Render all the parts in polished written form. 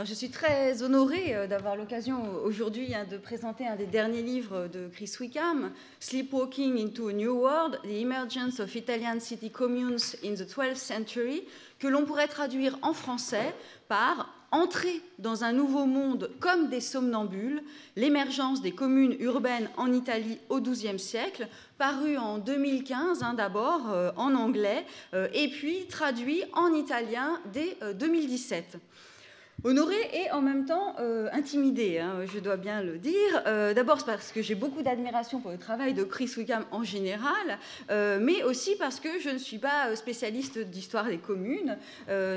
Alors, je suis très honorée d'avoir l'occasion aujourd'hui de présenter un des derniers livres de Chris Wickham, Sleepwalking into a New World, The Emergence of Italian City Communes in the 12th Century, que l'on pourrait traduire en français par Entrer dans un nouveau monde comme des somnambules, l'émergence des communes urbaines en Italie au XIIe siècle, paru en 2015 d'abord en anglais et puis traduit en italien dès 2017. Honorée et en même temps intimidée, je dois bien le dire. D'abord parce que j'ai beaucoup d'admiration pour le travail de Chris Wickham en général, mais aussi parce que je ne suis pas spécialiste d'histoire des communes.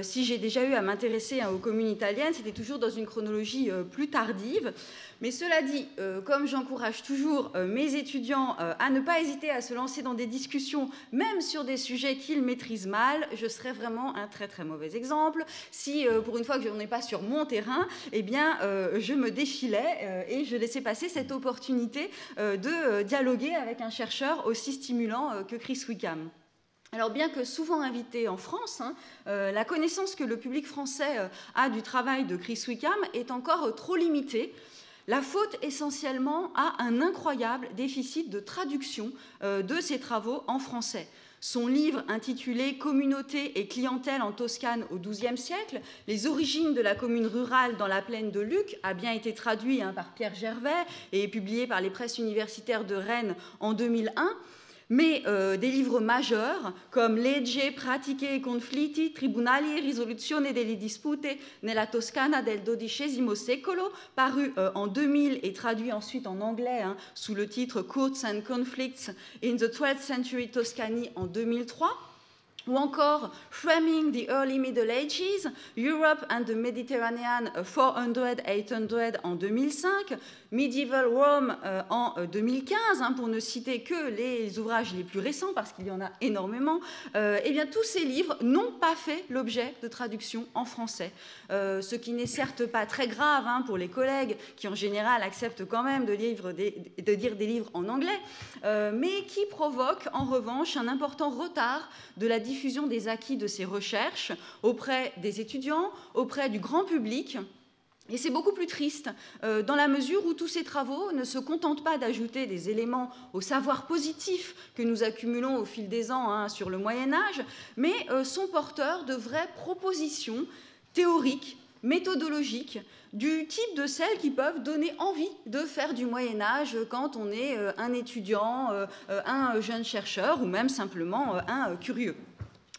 Si j'ai déjà eu à m'intéresser aux communes italiennes, c'était toujours dans une chronologie plus tardive. Mais cela dit, comme j'encourage toujours mes étudiants à ne pas hésiter à se lancer dans des discussions, même sur des sujets qu'ils maîtrisent mal, je serais vraiment un très très mauvais exemple si, pour une fois que je n'en ai pas sur mon terrain, eh bien, je me défilais et je laissais passer cette opportunité de dialoguer avec un chercheur aussi stimulant que Chris Wickham. Alors, bien que souvent invité en France, la connaissance que le public français a du travail de Chris Wickham est encore trop limitée. La faute essentiellement à un incroyable déficit de traduction de ses travaux en français. Son livre intitulé « Communauté et clientèle en Toscane au XIIe siècle, les origines de la commune rurale dans la plaine de Lucques » a bien été traduit par Pierre Gervais et publié par les presses universitaires de Rennes en 2001. Mais des livres majeurs comme Legge, Pratiche e Conflitti, Tribunali e Risoluzione delle Dispute nella Toscana del XII secolo, paru en 2000 et traduit ensuite en anglais sous le titre Courts and Conflicts in the 12th Century Toscany en 2003, ou encore Framing the Early Middle Ages, Europe and the Mediterranean 400-800 en 2005, Medieval Rome en 2015, pour ne citer que les ouvrages les plus récents, parce qu'il y en a énormément, eh bien, tous ces livres n'ont pas fait l'objet de traduction en français. Ce qui n'est certes pas très grave pour les collègues qui, en général, acceptent quand même de lire des livres en anglais, mais qui provoque, en revanche, un important retard de la diffusion des acquis de ces recherches auprès des étudiants, auprès du grand public. Et c'est beaucoup plus triste, dans la mesure où tous ces travaux ne se contentent pas d'ajouter des éléments au savoir positif que nous accumulons au fil des ans sur le Moyen-Âge, mais sont porteurs de vraies propositions théoriques, méthodologiques, du type de celles qui peuvent donner envie de faire du Moyen-Âge quand on est un étudiant, un jeune chercheur ou même simplement un curieux.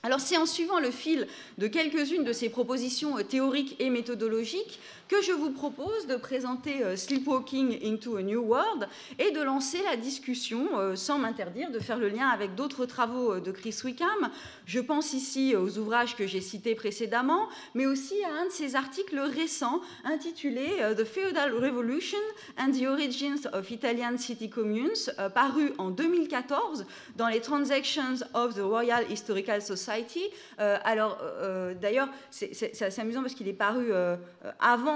Alors, c'est en suivant le fil de quelques-unes de ces propositions théoriques et méthodologiques que je vous propose de présenter Sleepwalking into a New World et de lancer la discussion sans m'interdire de faire le lien avec d'autres travaux de Chris Wickham. Je pense ici aux ouvrages que j'ai cités précédemment, mais aussi à un de ses articles récents intitulé The Feudal Revolution and the Origins of Italian City Communes, paru en 2014 dans les Transactions of the Royal Historical Society. D'ailleurs, c'est assez amusant parce qu'il est paru avant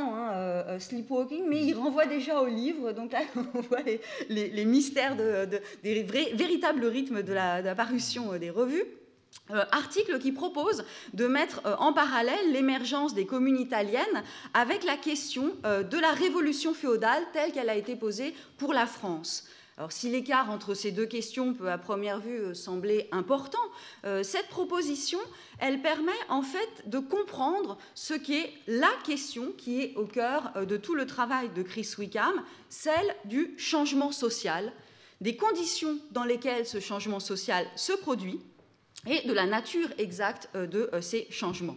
Sleepwalking, mais il renvoie déjà au livre. Donc là, on voit les mystères des véritables rythmes de la parution des revues. Article qui propose de mettre en parallèle l'émergence des communes italiennes avec la question de la révolution féodale telle qu'elle a été posée pour la France. Alors, si l'écart entre ces deux questions peut à première vue sembler important, cette proposition, elle permet en fait de comprendre ce qu'est la question qui est au cœur de tout le travail de Chris Wickham, celle du changement social, des conditions dans lesquelles ce changement social se produit et de la nature exacte de ces changements.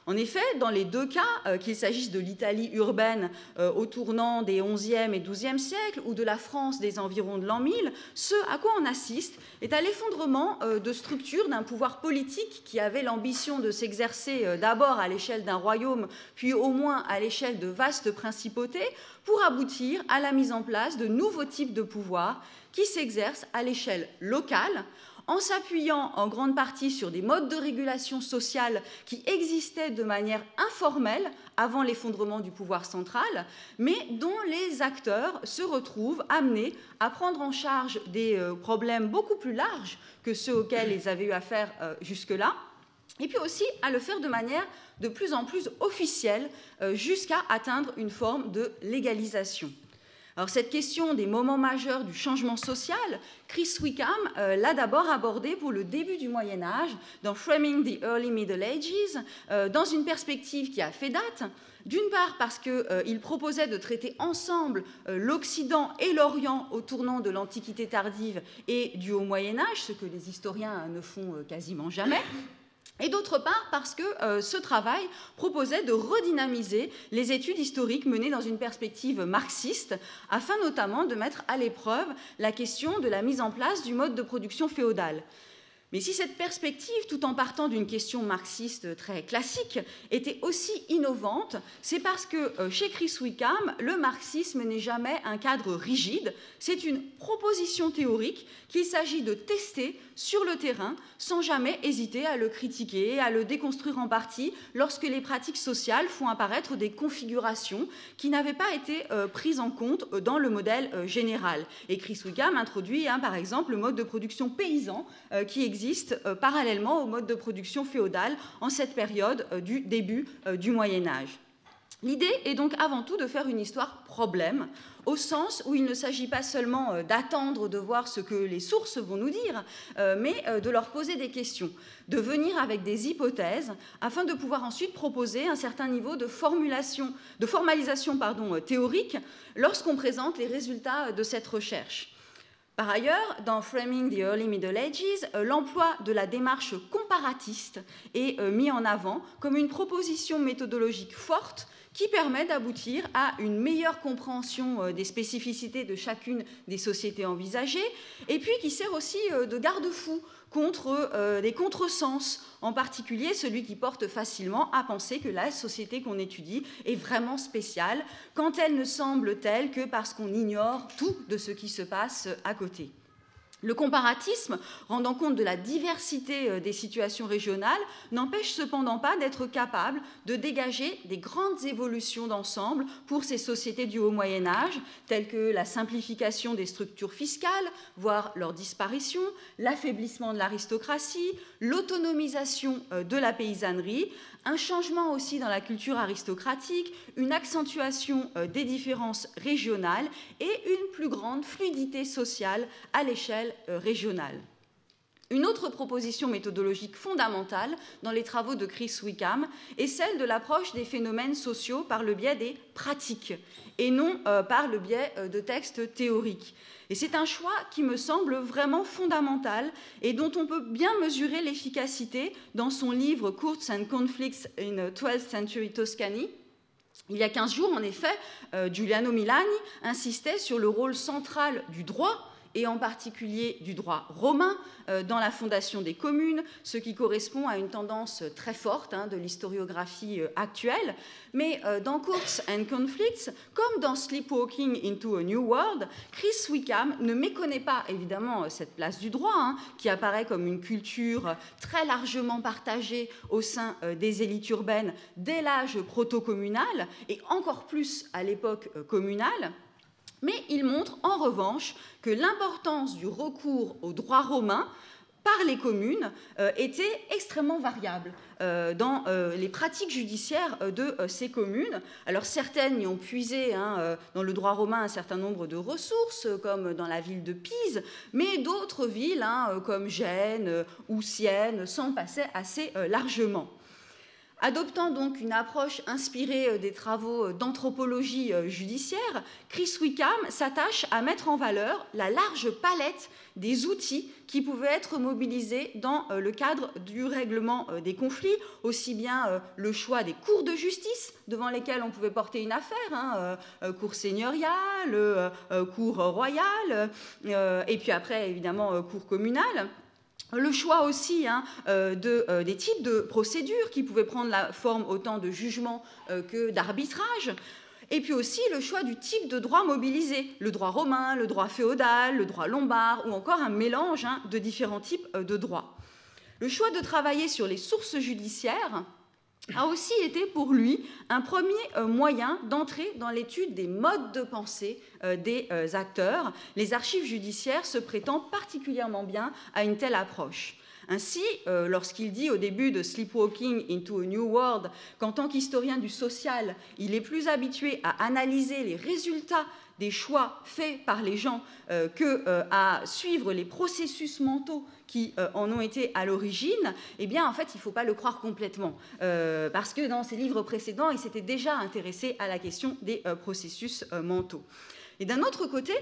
En effet, dans les deux cas, qu'il s'agisse de l'Italie urbaine au tournant des XIe et XIIe siècles ou de la France des environs de l'an 1000, ce à quoi on assiste est à l'effondrement de structures d'un pouvoir politique qui avait l'ambition de s'exercer d'abord à l'échelle d'un royaume, puis au moins à l'échelle de vastes principautés, pour aboutir à la mise en place de nouveaux types de pouvoirs qui s'exercent à l'échelle locale, en s'appuyant en grande partie sur des modes de régulation sociale qui existaient de manière informelle avant l'effondrement du pouvoir central, mais dont les acteurs se retrouvent amenés à prendre en charge des problèmes beaucoup plus larges que ceux auxquels ils avaient eu affaire jusque-là, et puis aussi à le faire de manière de plus en plus officielle jusqu'à atteindre une forme de légalisation. Alors cette question des moments majeurs du changement social, Chris Wickham l'a d'abord abordée pour le début du Moyen-Âge, dans Framing the Early Middle Ages, dans une perspective qui a fait date, d'une part parce qu'il proposait de traiter ensemble l'Occident et l'Orient au tournant de l'Antiquité tardive et du Haut Moyen-Âge, ce que les historiens ne font quasiment jamais, et d'autre part parce que ce travail proposait de redynamiser les études historiques menées dans une perspective marxiste, afin notamment de mettre à l'épreuve la question de la mise en place du mode de production féodal. Mais si cette perspective, tout en partant d'une question marxiste très classique, était aussi innovante, c'est parce que chez Chris Wickham, le marxisme n'est jamais un cadre rigide, c'est une proposition théorique qu'il s'agit de tester sur le terrain sans jamais hésiter à le critiquer, à le déconstruire en partie lorsque les pratiques sociales font apparaître des configurations qui n'avaient pas été prises en compte dans le modèle général. Et Chris Wickham introduit par exemple le mode de production paysan qui existe parallèlement au mode de production féodal en cette période du début du Moyen-Âge. L'idée est donc avant tout de faire une histoire problème, au sens où il ne s'agit pas seulement d'attendre de voir ce que les sources vont nous dire, mais de leur poser des questions, de venir avec des hypothèses, afin de pouvoir ensuite proposer un certain niveau de formalisation théorique lorsqu'on présente les résultats de cette recherche. Par ailleurs, dans Framing the Early Middle Ages, l'emploi de la démarche comparatiste est mis en avant comme une proposition méthodologique forte qui permet d'aboutir à une meilleure compréhension des spécificités de chacune des sociétés envisagées, et puis qui sert aussi de garde-fou contre des contresens, en particulier celui qui porte facilement à penser que la société qu'on étudie est vraiment spéciale, quand elle ne semble telle que parce qu'on ignore tout de ce qui se passe à côté. Le comparatisme, rendant compte de la diversité des situations régionales, n'empêche cependant pas d'être capable de dégager des grandes évolutions d'ensemble pour ces sociétés du Haut Moyen-Âge, telles que la simplification des structures fiscales, voire leur disparition, l'affaiblissement de l'aristocratie, l'autonomisation de la paysannerie, un changement aussi dans la culture aristocratique, une accentuation des différences régionales et une plus grande fluidité sociale à l'échelle régionale. Une autre proposition méthodologique fondamentale dans les travaux de Chris Wickham est celle de l'approche des phénomènes sociaux par le biais des pratiques et non par le biais de textes théoriques. Et c'est un choix qui me semble vraiment fondamental et dont on peut bien mesurer l'efficacité dans son livre Courts and Conflicts in 12th Century Tuscany. Il y a 15 jours, en effet, Giuliano Milani insistait sur le rôle central du droit, et en particulier du droit romain, dans la fondation des communes, ce qui correspond à une tendance très forte de l'historiographie actuelle. Mais dans Courts and Conflicts, comme dans Sleepwalking into a New World, Chris Wickham ne méconnaît pas évidemment cette place du droit, qui apparaît comme une culture très largement partagée au sein des élites urbaines dès l'âge proto-communal, et encore plus à l'époque communale. Mais il montre en revanche que l'importance du recours au droit romain par les communes était extrêmement variable dans les pratiques judiciaires de ces communes. Alors certaines y ont puisé dans le droit romain un certain nombre de ressources, comme dans la ville de Pise, mais d'autres villes, comme Gênes ou Sienne, s'en passaient assez largement. Adoptant donc une approche inspirée des travaux d'anthropologie judiciaire, Chris Wickham s'attache à mettre en valeur la large palette des outils qui pouvaient être mobilisés dans le cadre du règlement des conflits, aussi bien le choix des cours de justice devant lesquels on pouvait porter une affaire, cour seigneuriale, cour royale, et puis après évidemment cour communale. Le choix aussi des types de procédures qui pouvaient prendre la forme autant de jugement que d'arbitrage. Et puis aussi le choix du type de droit mobilisé, le droit romain, le droit féodal, le droit lombard, ou encore un mélange de différents types de droits. Le choix de travailler sur les sources judiciaires a aussi été pour lui un premier moyen d'entrer dans l'étude des modes de pensée des acteurs, les archives judiciaires se prêtant particulièrement bien à une telle approche. Ainsi, lorsqu'il dit au début de Sleepwalking into a New World qu'en tant qu'historien du social, il est plus habitué à analyser les résultats des choix faits par les gens qu'à suivre les processus mentaux qui en ont été à l'origine, eh bien, en fait, il ne faut pas le croire complètement. Parce que dans ses livres précédents, il s'était déjà intéressé à la question des processus mentaux. Et d'un autre côté,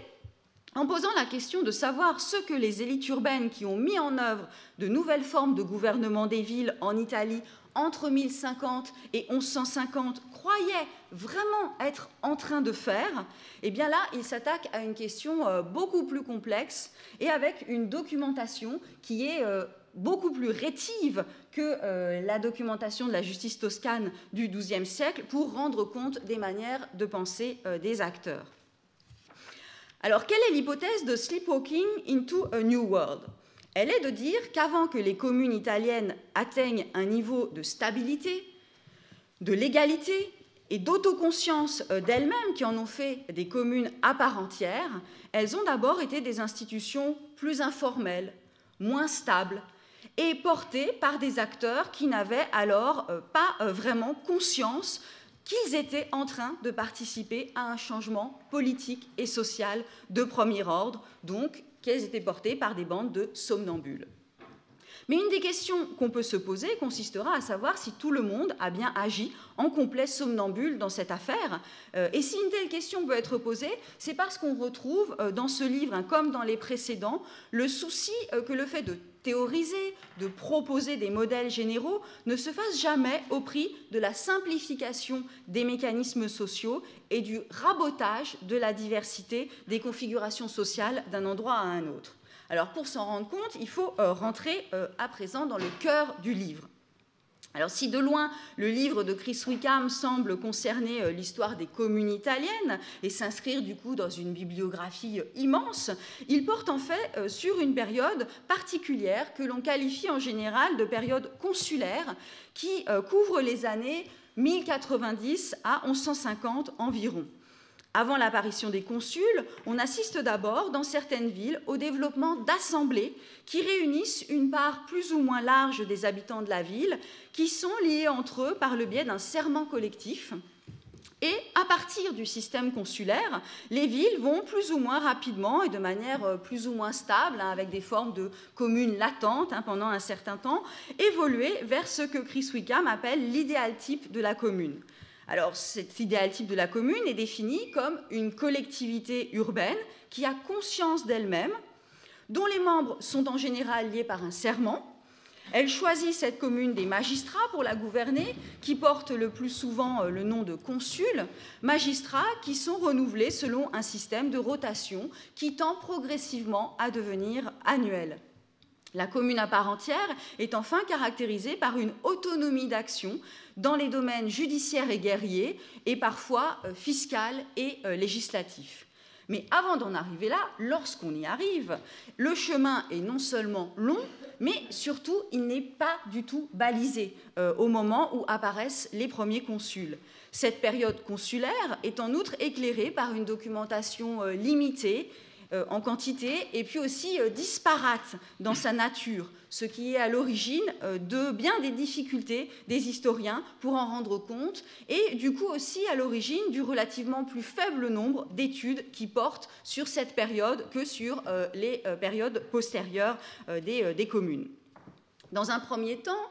en posant la question de savoir ce que les élites urbaines qui ont mis en œuvre de nouvelles formes de gouvernement des villes en Italie entre 1050 et 1150 croyaient vraiment être en train de faire, eh bien là, il s'attaque à une question beaucoup plus complexe et avec une documentation qui est beaucoup plus rétive que la documentation de la justice toscane du XIIe siècle pour rendre compte des manières de penser des acteurs. Alors, quelle est l'hypothèse de Sleepwalking into a New World ? Elle est de dire qu'avant que les communes italiennes atteignent un niveau de stabilité, de légalité et d'autoconscience d'elles-mêmes qui en ont fait des communes à part entière, elles ont d'abord été des institutions plus informelles, moins stables et portées par des acteurs qui n'avaient alors pas vraiment conscience qu'ils étaient en train de participer à un changement politique et social de premier ordre, donc qu'elles étaient portées par des bandes de somnambules. Mais une des questions qu'on peut se poser consistera à savoir si tout le monde a bien agi en complet somnambule dans cette affaire. Et si une telle question peut être posée, c'est parce qu'on retrouve dans ce livre, comme dans les précédents, le souci que le fait de théoriser, de proposer des modèles généraux ne se fasse jamais au prix de la simplification des mécanismes sociaux et du rabotage de la diversité des configurations sociales d'un endroit à un autre. Alors pour s'en rendre compte, il faut rentrer à présent dans le cœur du livre. Alors si de loin le livre de Chris Wickham semble concerner l'histoire des communes italiennes et s'inscrire du coup dans une bibliographie immense, il porte en fait sur une période particulière que l'on qualifie en général de période consulaire qui couvre les années 1090 à 1150 environ. Avant l'apparition des consuls, on assiste d'abord, dans certaines villes, au développement d'assemblées qui réunissent une part plus ou moins large des habitants de la ville, qui sont liés entre eux par le biais d'un serment collectif. Et à partir du système consulaire, les villes vont plus ou moins rapidement et de manière plus ou moins stable, avec des formes de communes latentes pendant un certain temps, évoluer vers ce que Chris Wickham appelle l'idéal type de la commune. Alors, cet idéal type de la commune est défini comme une collectivité urbaine qui a conscience d'elle-même, dont les membres sont en général liés par un serment. Elle choisit cette commune des magistrats pour la gouverner, qui portent le plus souvent le nom de consuls, magistrats qui sont renouvelés selon un système de rotation qui tend progressivement à devenir annuel. La commune à part entière est enfin caractérisée par une autonomie d'action dans les domaines judiciaires et guerriers, et parfois fiscal et législatif. Mais avant d'en arriver là, lorsqu'on y arrive, le chemin est non seulement long, mais surtout, il n'est pas du tout balisé au moment où apparaissent les premiers consuls. Cette période consulaire est en outre éclairée par une documentation limitée, en quantité, et puis aussi disparate dans sa nature, ce qui est à l'origine de bien des difficultés des historiens pour en rendre compte, et du coup aussi à l'origine du relativement plus faible nombre d'études qui portent sur cette période que sur les périodes postérieures des communes. Dans un premier temps,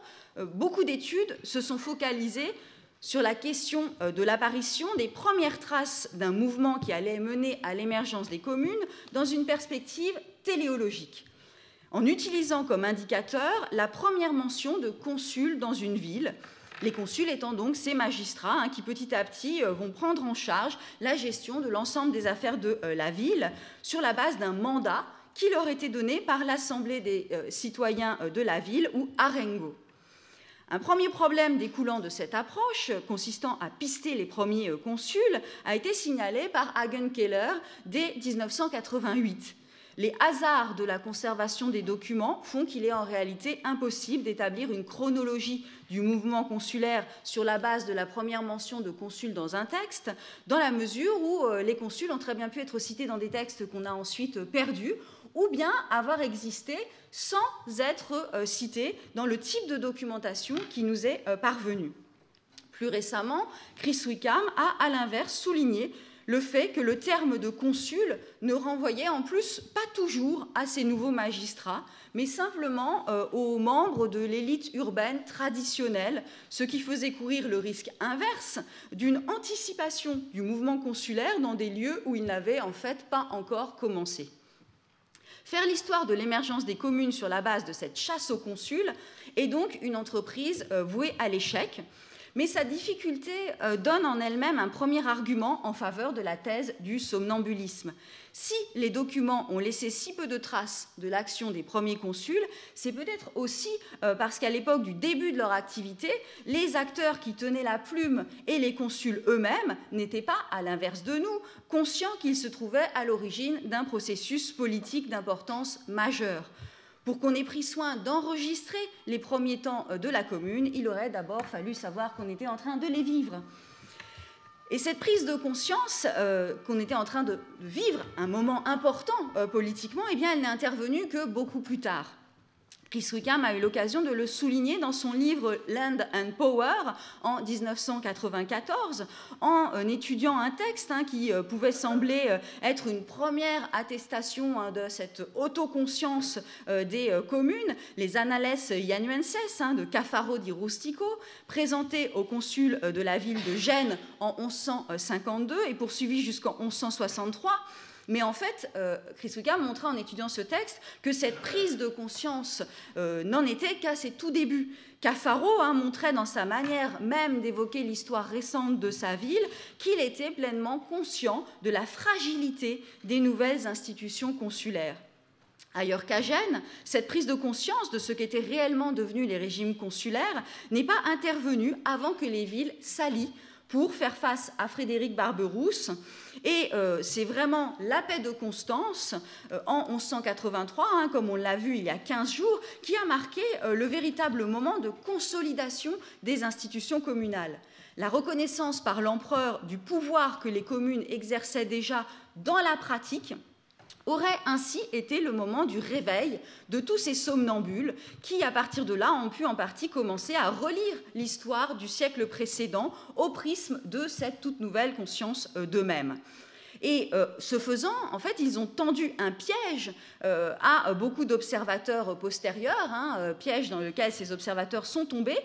beaucoup d'études se sont focalisées sur la question de l'apparition des premières traces d'un mouvement qui allait mener à l'émergence des communes dans une perspective téléologique, en utilisant comme indicateur la première mention de consuls dans une ville, les consuls étant donc ces magistrats qui petit à petit vont prendre en charge la gestion de l'ensemble des affaires de la ville sur la base d'un mandat qui leur était donné par l'Assemblée des citoyens de la ville, ou Arengo. Un premier problème découlant de cette approche, consistant à pister les premiers consuls, a été signalé par Hagenkeller dès 1988. Les hasards de la conservation des documents font qu'il est en réalité impossible d'établir une chronologie du mouvement consulaire sur la base de la première mention de consul dans un texte, dans la mesure où les consuls ont très bien pu être cités dans des textes qu'on a ensuite perdus, ou bien avoir existé sans être cité dans le type de documentation qui nous est parvenu. Plus récemment, Chris Wickham a, à l'inverse, souligné le fait que le terme de consul ne renvoyait en plus pas toujours à ces nouveaux magistrats, mais simplement aux membres de l'élite urbaine traditionnelle, ce qui faisait courir le risque inverse d'une anticipation du mouvement consulaire dans des lieux où il n'avait en fait pas encore commencé. Faire l'histoire de l'émergence des communes sur la base de cette chasse aux consuls est donc une entreprise vouée à l'échec, mais sa difficulté donne en elle-même un premier argument en faveur de la thèse du somnambulisme. Si les documents ont laissé si peu de traces de l'action des premiers consuls, c'est peut-être aussi parce qu'à l'époque du début de leur activité, les acteurs qui tenaient la plume et les consuls eux-mêmes n'étaient pas, à l'inverse de nous, conscients qu'ils se trouvaient à l'origine d'un processus politique d'importance majeure. Pour qu'on ait pris soin d'enregistrer les premiers temps de la commune, il aurait d'abord fallu savoir qu'on était en train de les vivre. Et cette prise de conscience qu'on était en train de vivre un moment important politiquement, eh bien, elle n'est intervenue que beaucoup plus tard. Chris Wickham a eu l'occasion de le souligner dans son livre Land and Power en 1994, en étudiant un texte qui pouvait sembler être une première attestation de cette autoconscience des communes, les Annales Ianuenses de Caffaro di Rustico, présenté au consul de la ville de Gênes en 1152 et poursuivi jusqu'en 1163. Mais en fait, Chris Wickham montrait en étudiant ce texte que cette prise de conscience n'en était qu'à ses tout débuts. Caffaro montrait dans sa manière même d'évoquer l'histoire récente de sa ville qu'il était pleinement conscient de la fragilité des nouvelles institutions consulaires. Ailleurs qu'à Gênes, cette prise de conscience de ce qu'étaient réellement devenus les régimes consulaires n'est pas intervenue avant que les villes s'allient pour faire face à Frédéric Barberousse. Et c'est vraiment la paix de Constance en 1183, comme on l'a vu il y a 15 jours, qui a marqué le véritable moment de consolidation des institutions communales. La reconnaissance par l'empereur du pouvoir que les communes exerçaient déjà dans la pratique aurait ainsi été le moment du réveil de tous ces somnambules qui, à partir de là, ont pu en partie commencer à relire l'histoire du siècle précédent au prisme de cette toute nouvelle conscience d'eux-mêmes. Et ce faisant, en fait, ils ont tendu un piège à beaucoup d'observateurs postérieurs, piège dans lequel ces observateurs sont tombés,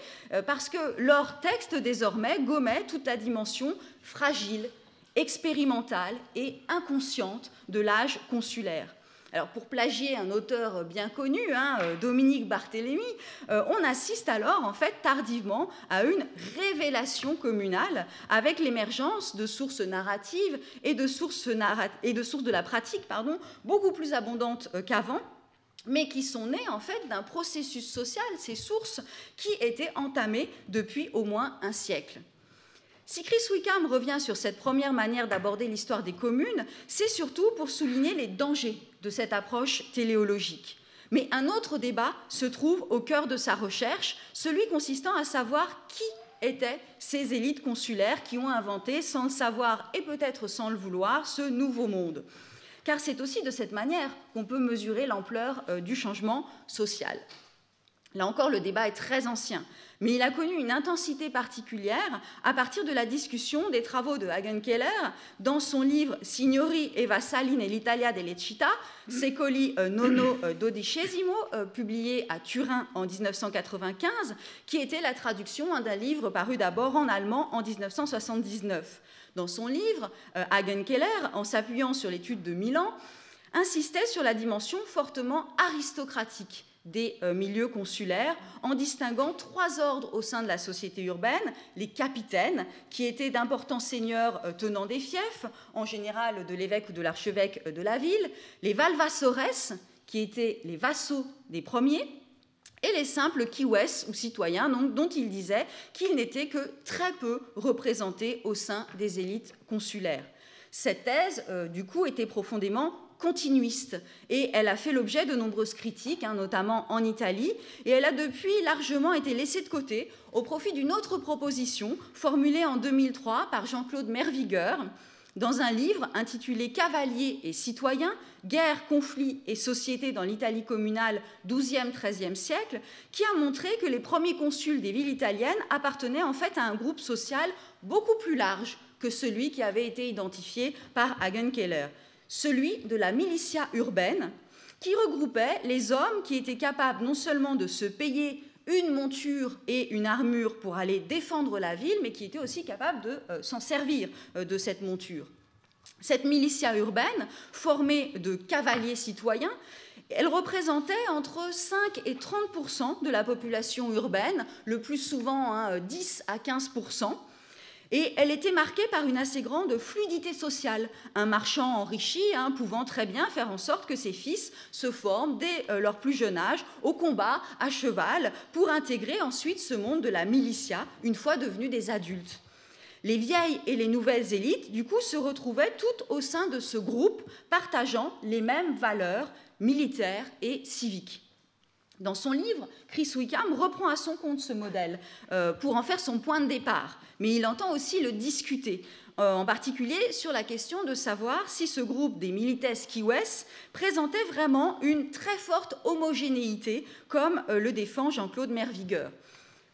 parce que leur texte, désormais, gommait toute la dimension fragile, expérimentale et inconsciente de l'âge consulaire. Alors, pour plagier un auteur bien connu, Dominique Barthélemy, on assiste alors, en fait, tardivement à une révélation communale avec l'émergence de sources narratives et de sources de la pratique, beaucoup plus abondantes qu'avant, mais qui sont nées, en fait, d'un processus social, ces sources qui étaient entamées depuis au moins un siècle. Si Chris Wickham revient sur cette première manière d'aborder l'histoire des communes, c'est surtout pour souligner les dangers de cette approche téléologique. Mais un autre débat se trouve au cœur de sa recherche, celui consistant à savoir qui étaient ces élites consulaires qui ont inventé, sans le savoir et peut-être sans le vouloir, ce nouveau monde. Car c'est aussi de cette manière qu'on peut mesurer l'ampleur du changement social. Là encore, le débat est très ancien, mais il a connu une intensité particulière à partir de la discussion des travaux de Hagenkeller dans son livre Signori e Vassalli nell'Italia delle città, Secoli nono dodicesimo, publié à Turin en 1995, qui était la traduction d'un livre paru d'abord en allemand en 1979. Dans son livre, Hagenkeller, en s'appuyant sur l'étude de Milan, insistait sur la dimension fortement aristocratique des milieux consulaires, en distinguant trois ordres au sein de la société urbaine, les capitaines, qui étaient d'importants seigneurs tenant des fiefs, en général de l'évêque ou de l'archevêque de la ville, les valvassores, qui étaient les vassaux des premiers, et les simples kiwes ou citoyens, dont il disait qu'ils n'étaient que très peu représentés au sein des élites consulaires. Cette thèse, du coup, était profondément continuiste et elle a fait l'objet de nombreuses critiques, notamment en Italie, et elle a depuis largement été laissée de côté au profit d'une autre proposition formulée en 2003 par Jean-Claude Mervigueur dans un livre intitulé « Cavaliers et citoyens, guerre, conflits et société dans l'Italie communale XIIe-XIIIe siècle », qui a montré que les premiers consuls des villes italiennes appartenaient en fait à un groupe social beaucoup plus large que celui qui avait été identifié par Hagenkeller, celui de la militia urbaine, qui regroupait les hommes qui étaient capables non seulement de se payer une monture et une armure pour aller défendre la ville, mais qui étaient aussi capables de s'en servir de cette monture. Cette militia urbaine, formée de cavaliers citoyens, elle représentait entre 5 et 30% de la population urbaine, le plus souvent 10 à 15%. Et elle était marquée par une assez grande fluidité sociale, un marchand enrichi pouvant très bien faire en sorte que ses fils se forment dès leur plus jeune âge au combat, à cheval, pour intégrer ensuite ce monde de la militia, une fois devenus des adultes. Les vieilles et les nouvelles élites, du coup, se retrouvaient toutes au sein de ce groupe, partageant les mêmes valeurs militaires et civiques. Dans son livre, Chris Wickham reprend à son compte ce modèle pour en faire son point de départ, mais il entend aussi le discuter, en particulier sur la question de savoir si ce groupe des Milites Kiwes présentait vraiment une très forte homogénéité, comme le défend Jean-Claude Mervigueur.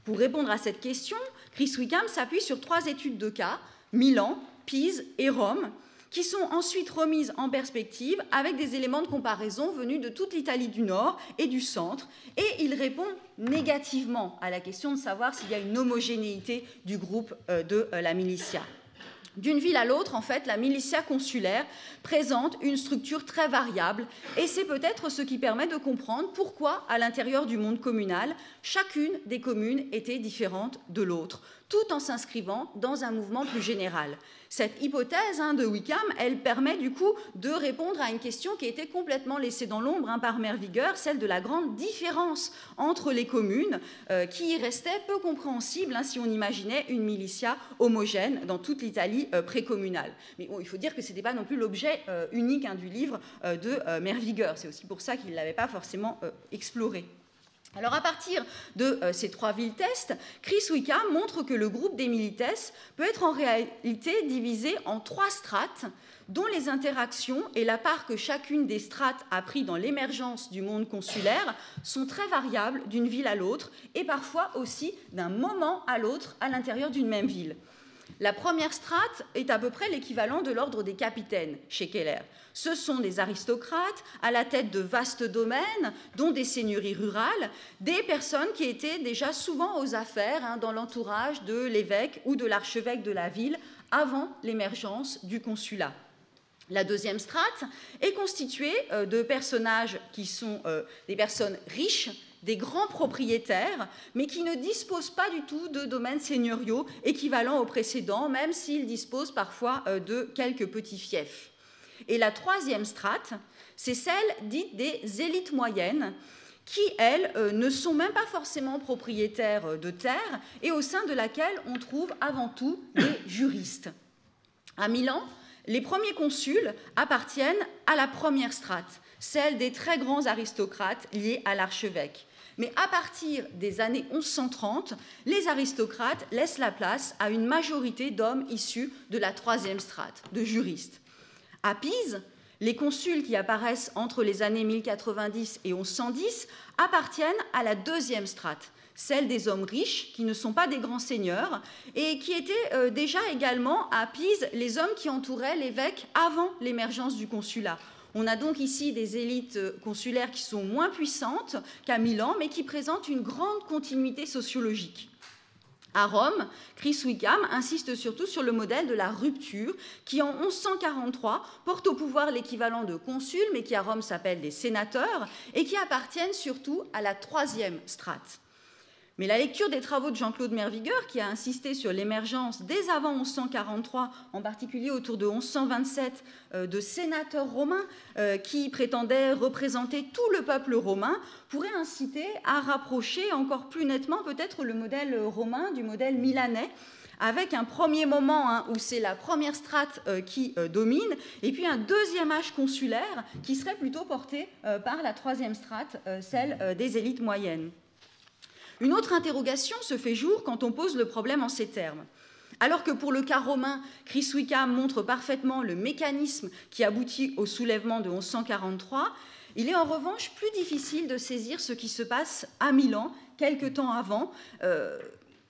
Pour répondre à cette question, Chris Wickham s'appuie sur 3 études de cas, Milan, Pise et Rome, qui sont ensuite remises en perspective avec des éléments de comparaison venus de toute l'Italie du Nord et du Centre, et il répond négativement à la question de savoir s'il y a une homogénéité du groupe de la militia. D'une ville à l'autre, en fait, la militia consulaire présente une structure très variable, et c'est peut-être ce qui permet de comprendre pourquoi, à l'intérieur du monde communal, chacune des communes était différente de l'autre, tout en s'inscrivant dans un mouvement plus général. Cette hypothèse de Wickham, elle permet du coup de répondre à une question qui était complètement laissée dans l'ombre par Mervigueur, celle de la grande différence entre les communes, qui restait peu compréhensible si on imaginait une militia homogène dans toute l'Italie précommunale. Mais bon, il faut dire que ce n'était pas non plus l'objet unique du livre de Mervigueur. C'est aussi pour ça qu'il ne l'avait pas forcément exploré. Alors, à partir de ces 3 villes tests, Chris Wickham montre que le groupe des Milites peut être en réalité divisé en 3 strates, dont les interactions et la part que chacune des strates a pris dans l'émergence du monde consulaire sont très variables d'une ville à l'autre et parfois aussi d'un moment à l'autre à l'intérieur d'une même ville. La première strate est à peu près l'équivalent de l'ordre des capitaines chez Keller. Ce sont des aristocrates à la tête de vastes domaines, dont des seigneuries rurales, des personnes qui étaient déjà souvent aux affaires dans l'entourage de l'évêque ou de l'archevêque de la ville avant l'émergence du consulat. La deuxième strate est constituée de personnages qui sont des personnes riches, des grands propriétaires, mais qui ne disposent pas du tout de domaines seigneuriaux équivalents aux précédents, même s'ils disposent parfois de quelques petits fiefs. Et la troisième strate, c'est celle dite des élites moyennes, qui, elles, ne sont même pas forcément propriétaires de terres, et au sein de laquelle on trouve avant tout des juristes. À Milan, les premiers consuls appartiennent à la première strate, celle des très grands aristocrates liés à l'archevêque. Mais à partir des années 1130, les aristocrates laissent la place à une majorité d'hommes issus de la troisième strate, de juristes. À Pise, les consuls qui apparaissent entre les années 1090 et 1110 appartiennent à la deuxième strate, celle des hommes riches qui ne sont pas des grands seigneurs et qui étaient déjà également à Pise les hommes qui entouraient l'évêque avant l'émergence du consulat. On a donc ici des élites consulaires qui sont moins puissantes qu'à Milan, mais qui présentent une grande continuité sociologique. À Rome, Chris Wickham insiste surtout sur le modèle de la rupture, qui en 1143 porte au pouvoir l'équivalent de consuls, mais qui à Rome s'appellent des sénateurs, et qui appartiennent surtout à la troisième strate. Mais la lecture des travaux de Jean-Claude Mervigueur, qui a insisté sur l'émergence dès avant 1143, en particulier autour de 1127, de sénateurs romains qui prétendaient représenter tout le peuple romain, pourrait inciter à rapprocher encore plus nettement peut-être le modèle romain du modèle milanais, avec un premier moment où c'est la première strate qui domine, et puis un deuxième âge consulaire qui serait plutôt porté par la troisième strate, celle des élites moyennes. Une autre interrogation se fait jour quand on pose le problème en ces termes. Alors que pour le cas romain, Chris Wickham montre parfaitement le mécanisme qui aboutit au soulèvement de 1143, il est en revanche plus difficile de saisir ce qui se passe à Milan, quelque temps avant,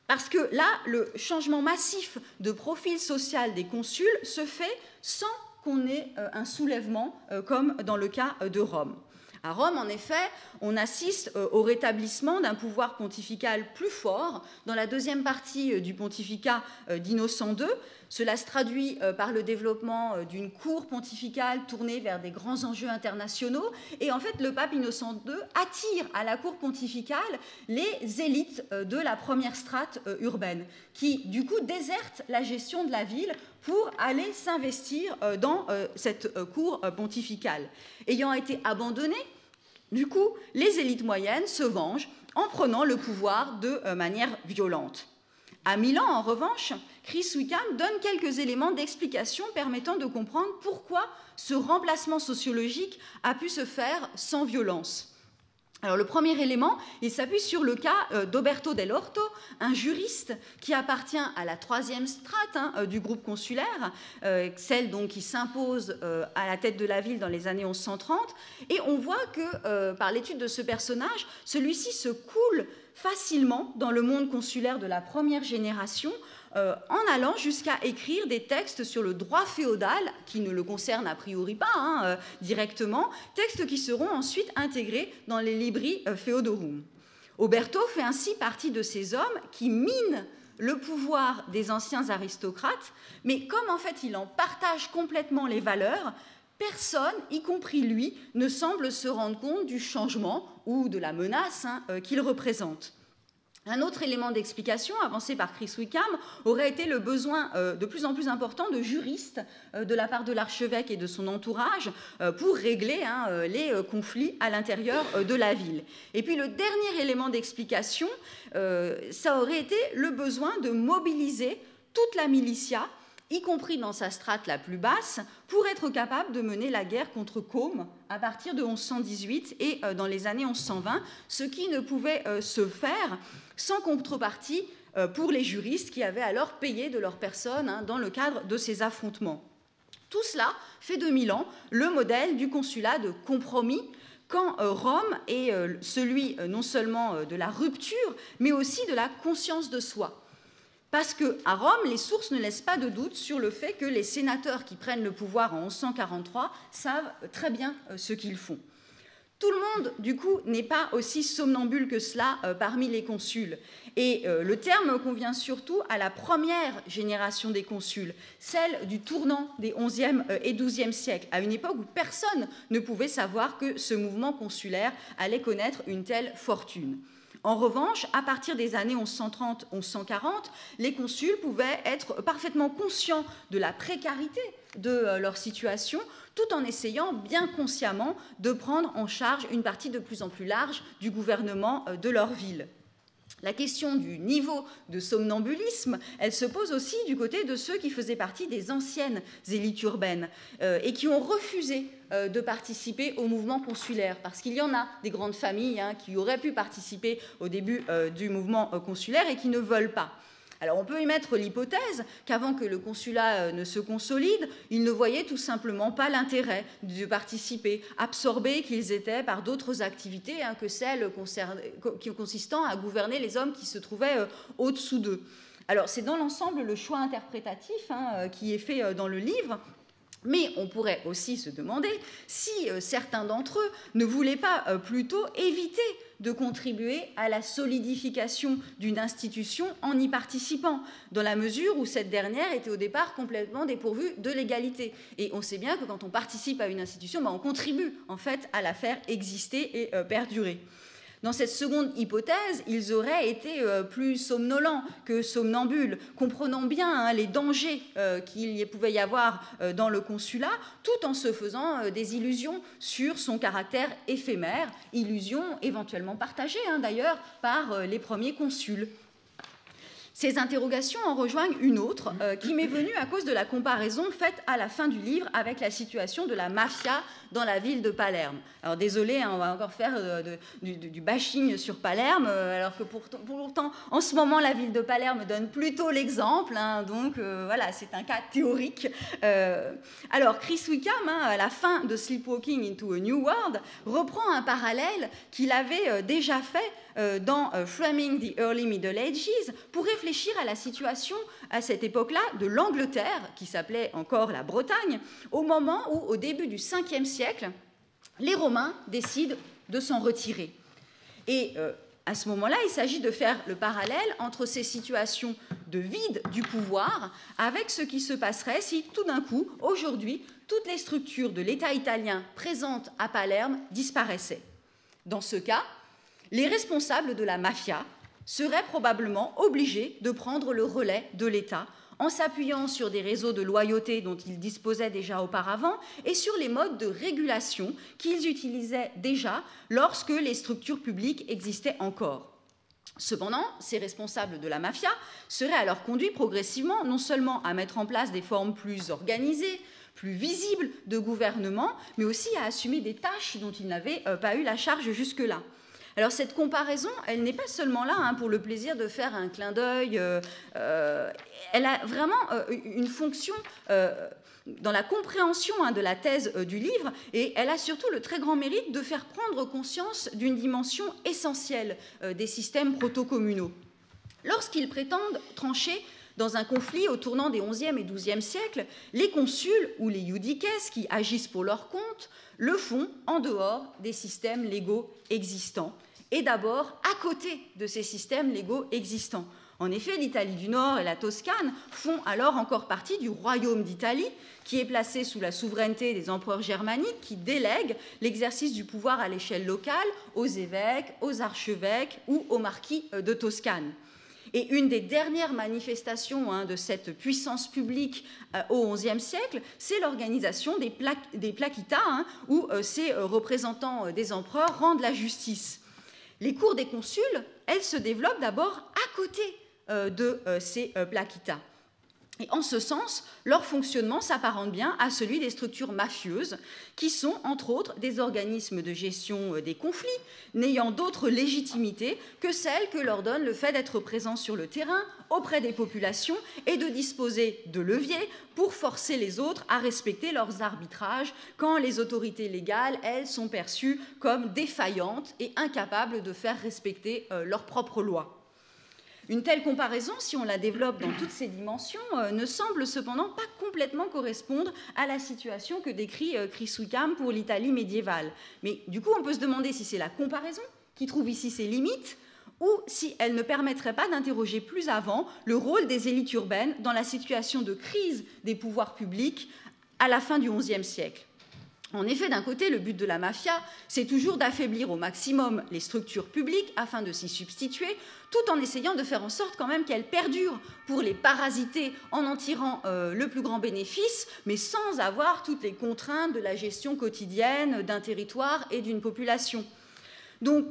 parce que là, le changement massif de profil social des consuls se fait sans qu'on ait un soulèvement comme dans le cas de Rome. À Rome, en effet, on assiste au rétablissement d'un pouvoir pontifical plus fort dans la deuxième partie du pontificat d'Innocent II. Cela se traduit par le développement d'une cour pontificale tournée vers des grands enjeux internationaux. Et en fait, le pape Innocent II attire à la cour pontificale les élites de la première strate urbaine, qui, du coup, désertent la gestion de la ville pour aller s'investir dans cette cour pontificale. Ayant été abandonnée, du coup, les élites moyennes se vengent en prenant le pouvoir de manière violente. À Milan, en revanche, Chris Wickham donne quelques éléments d'explication permettant de comprendre pourquoi ce remplacement sociologique a pu se faire sans violence. Alors, le premier élément, il s'appuie sur le cas d'Oberto dell'Orto, un juriste qui appartient à la troisième strate du groupe consulaire, celle donc qui s'impose à la tête de la ville dans les années 1130. Et on voit que, par l'étude de ce personnage, celui-ci se coule facilement dans le monde consulaire de la première génération, en allant jusqu'à écrire des textes sur le droit féodal, qui ne le concernent a priori pas directement, textes qui seront ensuite intégrés dans les Libri Feodorum. Oberto fait ainsi partie de ces hommes qui minent le pouvoir des anciens aristocrates, mais comme en fait il en partage complètement les valeurs, personne, y compris lui, ne semble se rendre compte du changement ou de la menace qu'il représente. Un autre élément d'explication avancé par Chris Wickham aurait été le besoin de plus en plus important de juristes de la part de l'archevêque et de son entourage pour régler les conflits à l'intérieur de la ville. Et puis le dernier élément d'explication, ça aurait été le besoin de mobiliser toute la militia, y compris dans sa strate la plus basse, pour être capable de mener la guerre contre Côme à partir de 1118 et dans les années 1120, ce qui ne pouvait se faire sans contrepartie pour les juristes qui avaient alors payé de leur personne dans le cadre de ces affrontements. Tout cela fait de Milan le modèle du consulat de compromis, quand Rome est celui non seulement de la rupture, mais aussi de la conscience de soi. Parce qu'à Rome, les sources ne laissent pas de doute sur le fait que les sénateurs qui prennent le pouvoir en 1143 savent très bien ce qu'ils font. Tout le monde, du coup, n'est pas aussi somnambule que cela parmi les consuls. Et le terme convient surtout à la première génération des consuls, celle du tournant des XIe et XIIe siècles, à une époque où personne ne pouvait savoir que ce mouvement consulaire allait connaître une telle fortune. En revanche, à partir des années 1130-1140, les consuls pouvaient être parfaitement conscients de la précarité de leur situation, tout en essayant bien consciemment de prendre en charge une partie de plus en plus large du gouvernement de leur ville. La question du niveau de somnambulisme, elle se pose aussi du côté de ceux qui faisaient partie des anciennes élites urbaines et qui ont refusé de participer au mouvement consulaire, parce qu'il y en a des grandes familles qui auraient pu participer au début du mouvement consulaire et qui ne veulent pas. Alors on peut émettre l'hypothèse qu'avant que le consulat ne se consolide, ils ne voyaient tout simplement pas l'intérêt de participer, absorbés qu'ils étaient par d'autres activités que celles consistant à gouverner les hommes qui se trouvaient au-dessous d'eux. Alors c'est dans l'ensemble le choix interprétatif qui est fait dans le livre. Mais on pourrait aussi se demander si certains d'entre eux ne voulaient pas plutôt éviter de contribuer à la solidification d'une institution en y participant, dans la mesure où cette dernière était au départ complètement dépourvue de légalité. Et on sait bien que quand on participe à une institution, on contribue en fait à la faire exister et perdurer. Dans cette seconde hypothèse, ils auraient été plus somnolents que somnambules, comprenant bien les dangers qu'il pouvait y avoir dans le consulat, tout en se faisant des illusions sur son caractère éphémère, illusions éventuellement partagées d'ailleurs par les premiers consuls. Ces interrogations en rejoignent une autre qui m'est venue à cause de la comparaison faite à la fin du livre avec la situation de la mafia dans la ville de Palerme. Alors désolé, hein, on va encore faire du bashing sur Palerme, alors que pourtant, en ce moment, la ville de Palerme donne plutôt l'exemple, hein, donc voilà, c'est un cas théorique. Alors Chris Wickham, hein, à la fin de Sleepwalking into a New World, reprend un parallèle qu'il avait déjà fait dans Framing the Early Middle Ages pour réfléchir à la situation à cette époque-là de l'Angleterre, qui s'appelait encore la Bretagne, au moment où, au début du 5e siècle, les Romains décident de s'en retirer. Et à ce moment-là, il s'agit de faire le parallèle entre ces situations de vide du pouvoir avec ce qui se passerait si, tout d'un coup, aujourd'hui, toutes les structures de l'État italien présentes à Palerme disparaissaient. Dans ce cas, les responsables de la mafia seraient probablement obligés de prendre le relais de l'État en s'appuyant sur des réseaux de loyauté dont ils disposaient déjà auparavant et sur les modes de régulation qu'ils utilisaient déjà lorsque les structures publiques existaient encore. Cependant, ces responsables de la mafia seraient alors conduits progressivement non seulement à mettre en place des formes plus organisées, plus visibles de gouvernement, mais aussi à assumer des tâches dont ils n'avaient pas eu la charge jusque-là. Alors cette comparaison, elle n'est pas seulement là hein, pour le plaisir de faire un clin d'œil, elle a vraiment une fonction dans la compréhension hein, de la thèse du livre, et elle a surtout le très grand mérite de faire prendre conscience d'une dimension essentielle des systèmes proto-communaux. Lorsqu'ils prétendent trancher dans un conflit au tournant des XIe et XIIe siècles, les consuls ou les iudices qui agissent pour leur compte le font en dehors des systèmes légaux existants et d'abord à côté de ces systèmes légaux existants. En effet, l'Italie du Nord et la Toscane font alors encore partie du royaume d'Italie, qui est placé sous la souveraineté des empereurs germaniques qui délèguent l'exercice du pouvoir à l'échelle locale aux évêques, aux archevêques ou aux marquis de Toscane. Et une des dernières manifestations hein, de cette puissance publique au XIe siècle, c'est l'organisation des placitas, hein, où ces représentants des empereurs rendent la justice. Les cours des consuls, elles se développent d'abord à côté de ces placitas. Et en ce sens, leur fonctionnement s'apparente bien à celui des structures mafieuses, qui sont, entre autres, des organismes de gestion des conflits, n'ayant d'autre légitimité que celle que leur donne le fait d'être présents sur le terrain, auprès des populations, et de disposer de leviers pour forcer les autres à respecter leurs arbitrages, quand les autorités légales, elles, sont perçues comme défaillantes et incapables de faire respecter leurs propres lois. Une telle comparaison, si on la développe dans toutes ses dimensions, ne semble cependant pas complètement correspondre à la situation que décrit Chris Wickham pour l'Italie médiévale. Mais du coup, on peut se demander si c'est la comparaison qui trouve ici ses limites ou si elle ne permettrait pas d'interroger plus avant le rôle des élites urbaines dans la situation de crise des pouvoirs publics à la fin du XIe siècle. En effet, d'un côté, le but de la mafia, c'est toujours d'affaiblir au maximum les structures publiques afin de s'y substituer, tout en essayant de faire en sorte quand même qu'elles perdurent pour les parasiter en en tirant le plus grand bénéfice, mais sans avoir toutes les contraintes de la gestion quotidienne d'un territoire et d'une population. Donc,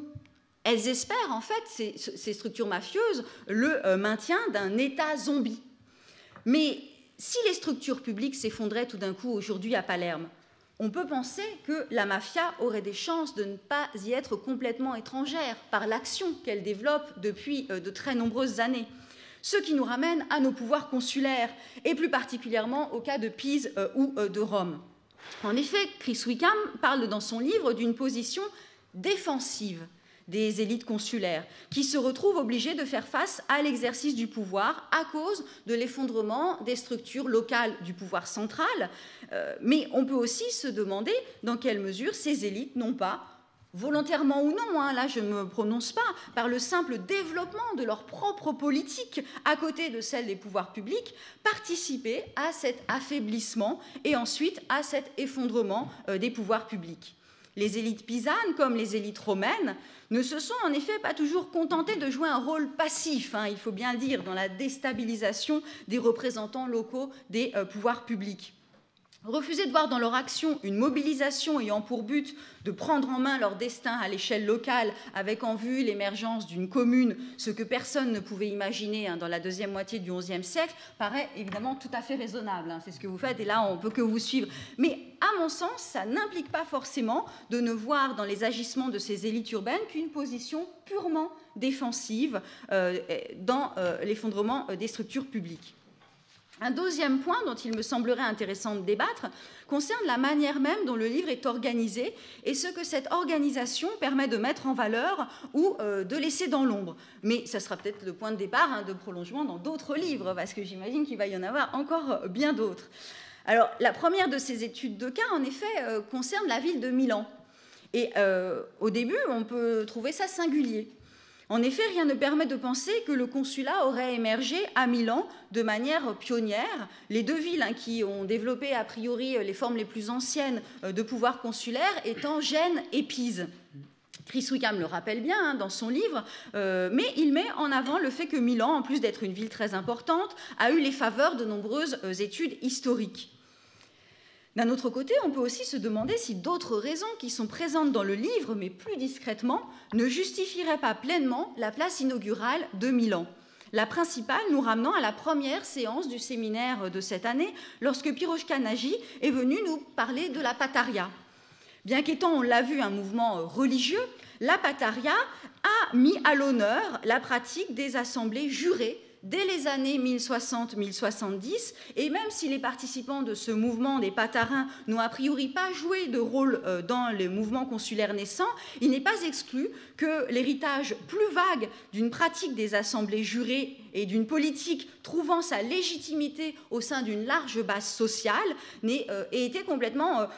elles espèrent, en fait, ces structures mafieuses, le maintien d'un État zombie. Mais si les structures publiques s'effondraient tout d'un coup aujourd'hui à Palerme, on peut penser que la mafia aurait des chances de ne pas y être complètement étrangère par l'action qu'elle développe depuis de très nombreuses années. Ce qui nous ramène à nos pouvoirs consulaires, et plus particulièrement au cas de Pise ou de Rome. En effet, Chris Wickham parle dans son livre d'une position défensive des élites consulaires, qui se retrouvent obligées de faire face à l'exercice du pouvoir à cause de l'effondrement des structures locales du pouvoir central. Mais on peut aussi se demander dans quelle mesure ces élites n'ont pas, volontairement ou non, hein, là je ne me prononce pas, par le simple développement de leur propre politique à côté de celle des pouvoirs publics, participé à cet affaiblissement et ensuite à cet effondrement des pouvoirs publics. Les élites pisanes, comme les élites romaines, ne se sont en effet pas toujours contentées de jouer un rôle passif, hein, il faut bien le dire, dans la déstabilisation des représentants locaux des pouvoirs publics. Refuser de voir dans leur action une mobilisation ayant pour but de prendre en main leur destin à l'échelle locale avec en vue l'émergence d'une commune, ce que personne ne pouvait imaginer dans la deuxième moitié du XIe siècle, paraît évidemment tout à fait raisonnable. C'est ce que vous faites et là on ne peut que vous suivre. Mais à mon sens, ça n'implique pas forcément de ne voir dans les agissements de ces élites urbaines qu'une position purement défensive dans l'effondrement des structures publiques. Un deuxième point dont il me semblerait intéressant de débattre concerne la manière même dont le livre est organisé et ce que cette organisation permet de mettre en valeur ou de laisser dans l'ombre. Mais ça sera peut-être le point de départ de prolongement dans d'autres livres, parce que j'imagine qu'il va y en avoir encore bien d'autres. Alors, la première de ces études de cas, en effet, concerne la ville de Milan. Et au début, on peut trouver ça singulier. En effet, rien ne permet de penser que le consulat aurait émergé à Milan de manière pionnière. Les deux villes qui ont développé a priori les formes les plus anciennes de pouvoir consulaire étant Gênes et Pise. Chris Wickham le rappelle bien dans son livre, mais il met en avant le fait que Milan, en plus d'être une ville très importante, a eu les faveurs de nombreuses études historiques. D'un autre côté, on peut aussi se demander si d'autres raisons qui sont présentes dans le livre, mais plus discrètement, ne justifieraient pas pleinement la place inaugurale de Milan. La principale nous ramenant à la première séance du séminaire de cette année, lorsque Piroshka Nagy est venu nous parler de la Pataria. Bien qu'étant, on l'a vu, un mouvement religieux, la Pataria a mis à l'honneur la pratique des assemblées jurées dès les années 1060-1070, et même si les participants de ce mouvement des Patarins n'ont a priori pas joué de rôle dans les mouvements consulaires naissants, il n'est pas exclu que l'héritage plus vague d'une pratique des assemblées jurées et d'une politique trouvant sa légitimité au sein d'une large base sociale ait été complètement...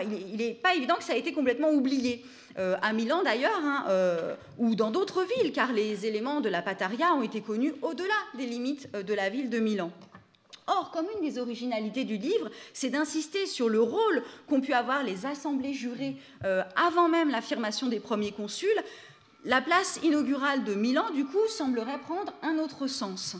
il n'est pas évident que ça a été complètement oublié. À Milan d'ailleurs, ou dans d'autres villes, car les éléments de la Pataria ont été connus au-delà des limites de la ville de Milan. Or, comme une des originalités du livre, c'est d'insister sur le rôle qu'ont pu avoir les assemblées jurées avant même l'affirmation des premiers consuls, la place inaugurale de Milan, du coup, semblerait prendre un autre sens.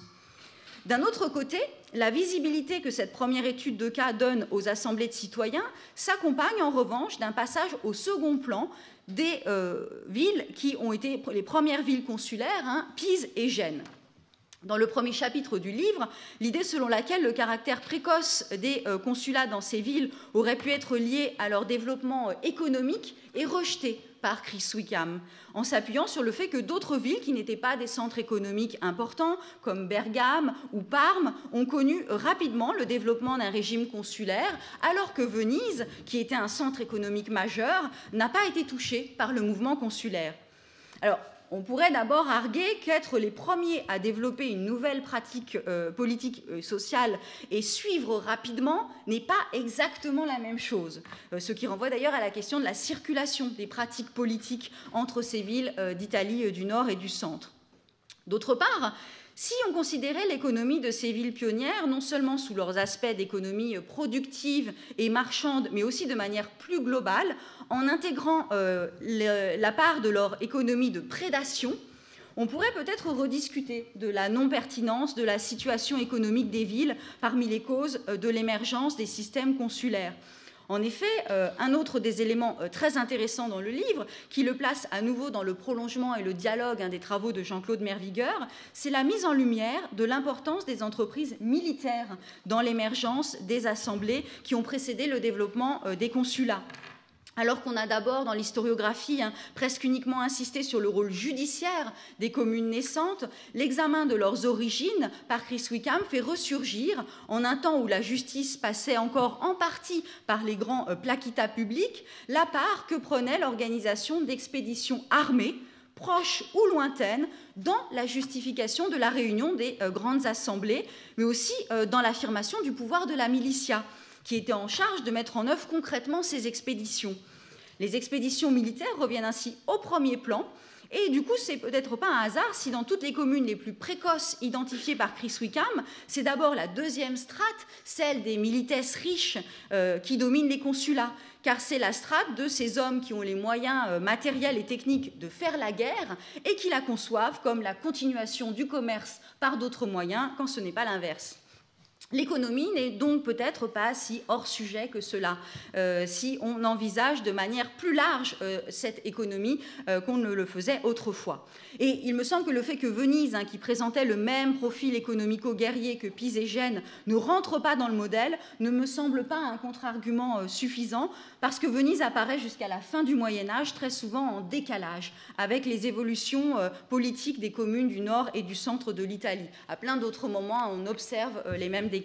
D'un autre côté, la visibilité que cette première étude de cas donne aux assemblées de citoyens s'accompagne en revanche d'un passage au second plan des villes qui ont été les premières villes consulaires, Pise et Gênes. Dans le premier chapitre du livre, l'idée selon laquelle le caractère précoce des consulats dans ces villes aurait pu être lié à leur développement économique est rejetée par Chris Wickham, en s'appuyant sur le fait que d'autres villes qui n'étaient pas des centres économiques importants, comme Bergame ou Parme, ont connu rapidement le développement d'un régime consulaire, alors que Venise, qui était un centre économique majeur, n'a pas été touchée par le mouvement consulaire. Alors, on pourrait d'abord arguer qu'être les premiers à développer une nouvelle pratique politique sociale et suivre rapidement n'est pas exactement la même chose. Ce qui renvoie d'ailleurs à la question de la circulation des pratiques politiques entre ces villes d'Italie du Nord et du Centre. D'autre part, si on considérait l'économie de ces villes pionnières, non seulement sous leurs aspects d'économie productive et marchande, mais aussi de manière plus globale, en intégrant la part de leur économie de prédation, on pourrait peut-être rediscuter de la non-pertinence de la situation économique des villes parmi les causes de l'émergence des systèmes consulaires. En effet, un autre des éléments très intéressants dans le livre, qui le place à nouveau dans le prolongement et le dialogue des travaux de Jean-Claude Mervigueur, c'est la mise en lumière de l'importance des entreprises militaires dans l'émergence des assemblées qui ont précédé le développement des consulats. Alors qu'on a d'abord, dans l'historiographie, presque uniquement insisté sur le rôle judiciaire des communes naissantes, l'examen de leurs origines par Chris Wickham fait ressurgir, en un temps où la justice passait encore en partie par les grands placitats publics, la part que prenait l'organisation d'expéditions armées, proches ou lointaines, dans la justification de la réunion des grandes assemblées, mais aussi dans l'affirmation du pouvoir de la militia, qui était en charge de mettre en œuvre concrètement ces expéditions. Les expéditions militaires reviennent ainsi au premier plan, et du coup, c'est peut-être pas un hasard si dans toutes les communes les plus précoces identifiées par Chris Wickham, c'est d'abord la deuxième strate, celle des milites riches, qui domine les consulats, car c'est la strate de ces hommes qui ont les moyens matériels et techniques de faire la guerre et qui la conçoivent comme la continuation du commerce par d'autres moyens, quand ce n'est pas l'inverse. L'économie n'est donc peut-être pas si hors sujet que cela, si on envisage de manière plus large cette économie qu'on ne le faisait autrefois. Et il me semble que le fait que Venise, qui présentait le même profil économico-guerrier que Pise et Gênes, ne rentre pas dans le modèle, ne me semble pas un contre-argument suffisant, parce que Venise apparaît jusqu'à la fin du Moyen-Âge très souvent en décalage avec les évolutions politiques des communes du nord et du centre de l'Italie. À plein d'autres moments, on observe les mêmes décalages.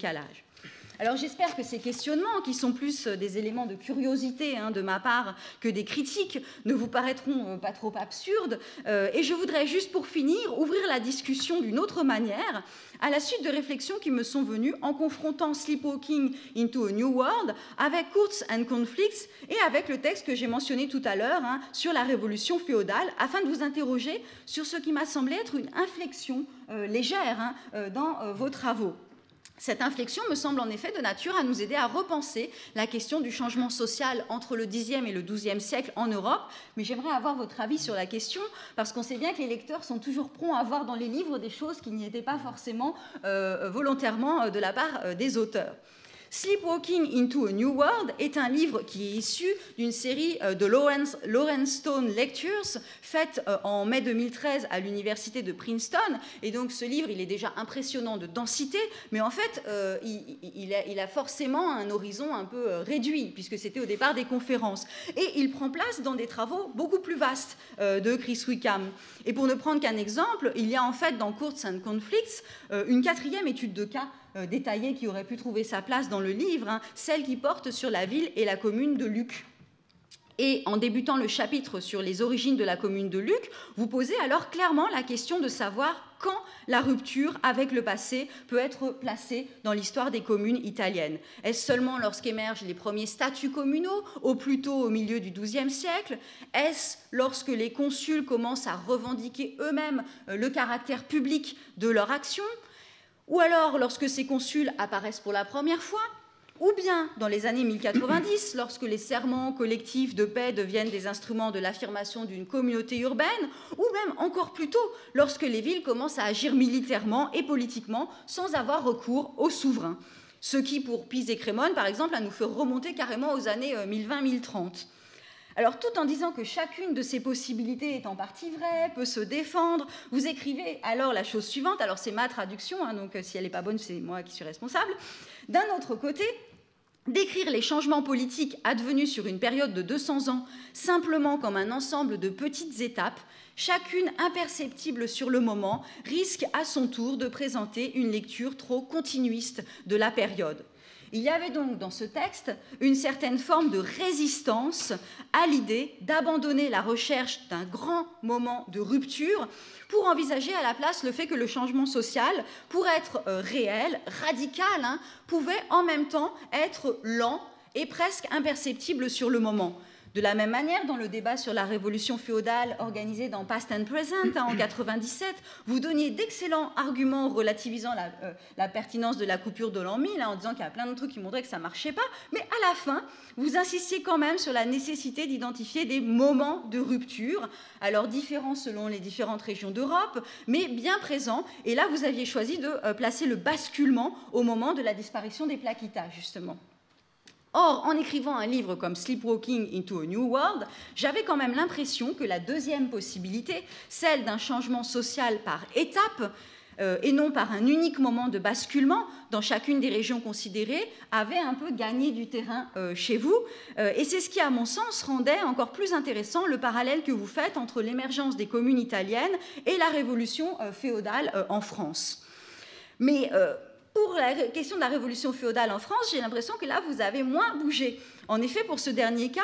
Alors j'espère que ces questionnements, qui sont plus des éléments de curiosité de ma part que des critiques, ne vous paraîtront pas trop absurdes. Et je voudrais juste pour finir ouvrir la discussion d'une autre manière, à la suite de réflexions qui me sont venues en confrontant Sleepwalking into a New World avec Courts and Conflicts et avec le texte que j'ai mentionné tout à l'heure sur la révolution féodale, afin de vous interroger sur ce qui m'a semblé être une inflexion légère dans vos travaux. Cette inflexion me semble en effet de nature à nous aider à repenser la question du changement social entre le Xe et le XIIe siècle en Europe, mais j'aimerais avoir votre avis sur la question, parce qu'on sait bien que les lecteurs sont toujours prompts à voir dans les livres des choses qui n'y étaient pas forcément volontairement de la part des auteurs. Sleepwalking into a New World est un livre qui est issu d'une série de Lawrence Stone Lectures faite en mai 2013 à l'université de Princeton. Et donc ce livre, il est déjà impressionnant de densité, mais en fait, il a forcément un horizon un peu réduit, puisque c'était au départ des conférences. Et il prend place dans des travaux beaucoup plus vastes de Chris Wickham. Et pour ne prendre qu'un exemple, il y a en fait dans Courts and Conflicts une 4e étude de cas détaillée qui aurait pu trouver sa place dans le livre, celle qui porte sur la ville et la commune de Lucques. Et en débutant le chapitre sur les origines de la commune de Lucques, vous posez alors clairement la question de savoir quand la rupture avec le passé peut être placée dans l'histoire des communes italiennes. Est-ce seulement lorsqu'émergent les premiers statuts communaux, au plus tôt au milieu du XIIe siècle? Est-ce lorsque les consuls commencent à revendiquer eux-mêmes le caractère public de leur action? Ou alors lorsque ces consuls apparaissent pour la première fois? Ou bien dans les années 1090, lorsque les serments collectifs de paix deviennent des instruments de l'affirmation d'une communauté urbaine, ou même encore plus tôt, lorsque les villes commencent à agir militairement et politiquement sans avoir recours aux souverains. Ce qui, pour Pise et Crémone, par exemple, nous fait remonter carrément aux années 1020-1030. Alors, tout en disant que chacune de ces possibilités est en partie vraie, peut se défendre, vous écrivez alors la chose suivante, alors c'est ma traduction, donc si elle n'est pas bonne, c'est moi qui suis responsable. D'un autre côté, décrire les changements politiques advenus sur une période de 200 ans simplement comme un ensemble de petites étapes, chacune imperceptible sur le moment, risque à son tour de présenter une lecture trop continuiste de la période. Il y avait donc dans ce texte une certaine forme de résistance à l'idée d'abandonner la recherche d'un grand moment de rupture pour envisager à la place le fait que le changement social, pour être réel, radical, pouvait en même temps être lent et presque imperceptible sur le moment. De la même manière, dans le débat sur la révolution féodale organisé dans Past and Present en 1997, vous donniez d'excellents arguments relativisant la pertinence de la coupure de l'an 1000, en disant qu'il y a plein de trucs qui montraient que ça ne marchait pas, mais à la fin, vous insistiez quand même sur la nécessité d'identifier des moments de rupture, alors différents selon les différentes régions d'Europe, mais bien présents, et là vous aviez choisi de placer le basculement au moment de la disparition des plaquitas, justement. Or, en écrivant un livre comme Sleepwalking into a New World, j'avais quand même l'impression que la deuxième possibilité, celle d'un changement social par étapes, et non par un unique moment de basculement dans chacune des régions considérées, avait un peu gagné du terrain chez vous. Et c'est ce qui, à mon sens, rendait encore plus intéressant le parallèle que vous faites entre l'émergence des communes italiennes et la révolution féodale en France. Mais pour la question de la révolution féodale en France, j'ai l'impression que là, vous avez moins bougé. En effet, pour ce dernier cas,